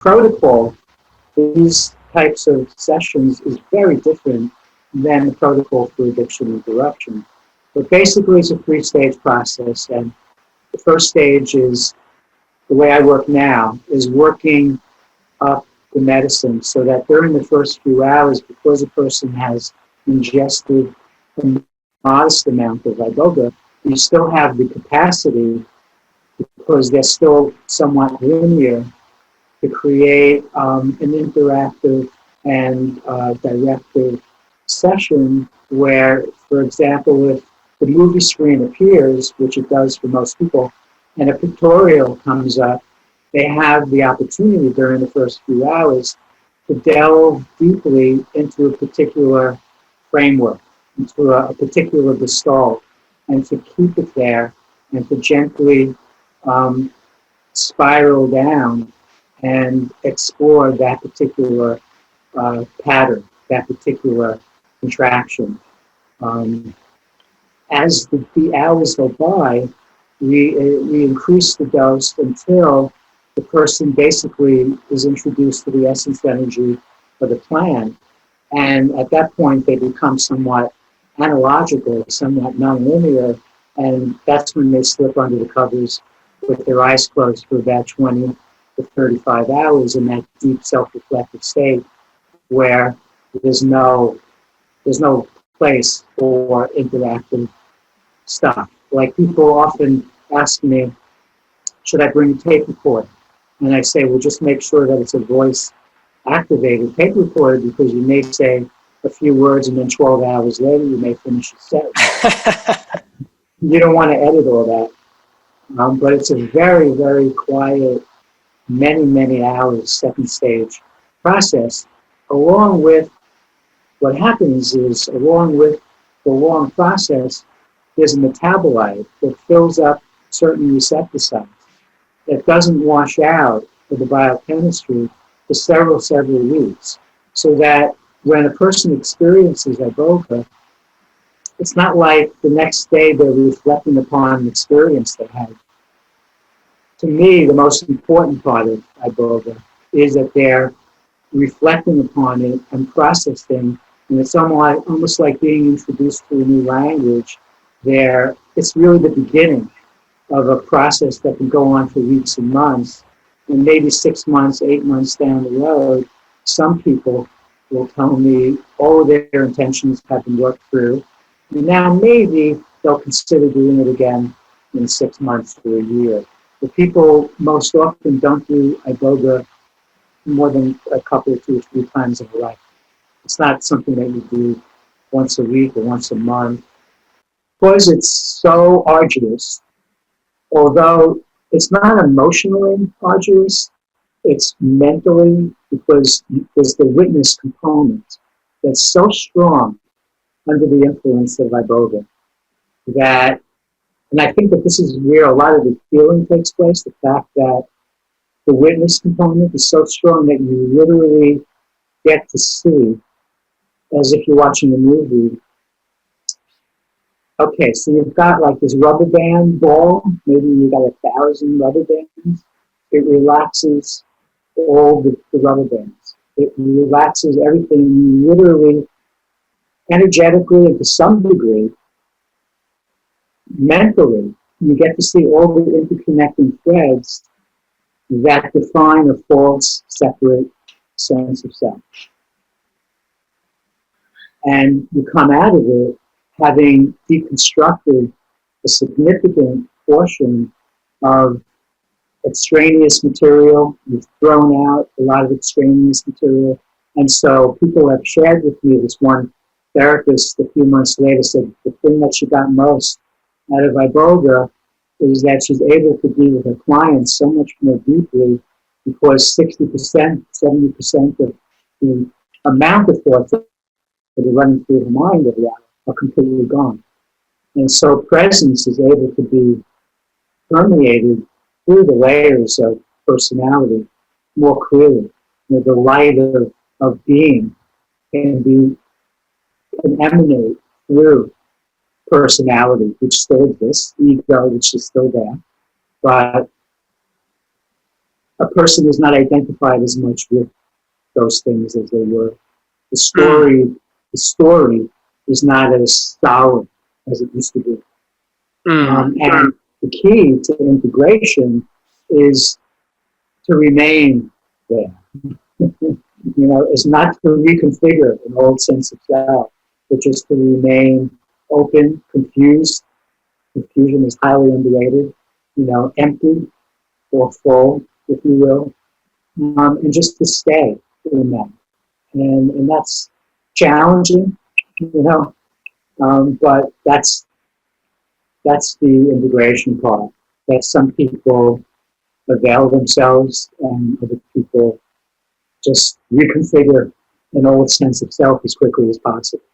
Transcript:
protocol for these types of sessions is very different than the protocol for addiction interruption. But basically, it's a three-stage process, and the first stage is, the way I work now, is working up the medicine so that during the first few hours, because a person has ingested a modest amount of Iboga, you still have the capacity, because they're still somewhat linear, to create an interactive and directive session where, for example, if the movie screen appears, which it does for most people, and a pictorial comes up, they have the opportunity during the first few hours to delve deeply into a particular framework, into a particular gestalt, and to keep it there and to gently spiral down and explore that particular pattern, that particular contraction. As the hours go by, we increase the dose until the person basically is introduced to the essence energy of the plan. And at that point, they become somewhat analogical, somewhat nonlinear, and that's when they slip under the covers with their eyes closed for about 20 to 35 hours in that deep self-reflective state where there's no place for interactive stuff. Like, people often ask me, should I bring a tape recorder? And I say, well, just make sure that it's a voice activated tape recorder, because you may say a few words and then 12 hours later you may finish a sentence. You don't want to edit all that. But it's a very, very quiet, many, many hours, second stage process. Along with what happens is, along with the long process, there's a metabolite that fills up certain receptor sites that doesn't wash out of the biochemistry for several weeks. So that when a person experiences Iboga, it's not like the next day they're reflecting upon an experience they had. To me, the most important part of Iboga is that they're reflecting upon it and processing, and it's almost like being introduced to a new language. It's really the beginning of a process that can go on for weeks and months, and maybe 6 months, 8 months down the road, some people will tell me all of their intentions have been worked through, and now maybe they'll consider doing it again in 6 months to a year. The people most often don't do Iboga more than a couple or 2 or 3 times in a life. It's not something that you do once a week or once a month. Because it's so arduous, although it's not emotionally arduous, it's mentally, because there's the witness component that's so strong under the influence of Iboga that, and I think that this is where a lot of the healing takes place, the fact that the witness component is so strong that you literally get to see, as if you're watching a movie. Okay, so you've got like this rubber band ball, maybe you've got 1,000 rubber bands. It relaxes all the rubber bands. It relaxes everything. You literally, energetically, and to some degree, mentally, you get to see all the interconnecting threads that define a false, separate sense of self. And you come out of it having deconstructed a significant portion of extraneous material. You've thrown out a lot of extraneous material. And so people have shared with me, this one therapist a few months later said the thing that she got most out of Iboga is that she's able to be with her clients so much more deeply, because 60%, 70% of the amount of thoughts that are running through her mind every hour are completely gone. And so presence is able to be permeated through the layers of personality more clearly. The light of being can emanate through personality, which still exists, ego, which is still there, but a person is not identified as much with those things as they were. The story is not as solid as it used to be. And the key to integration is to remain there. Is not to reconfigure an old sense of self, but just to remain open, confused. Confusion is highly underrated. Empty or full, if you will, and just to stay in that. And that's challenging, but that's the integration part. That some people avail themselves and other people just reconfigure an old sense of self as quickly as possible.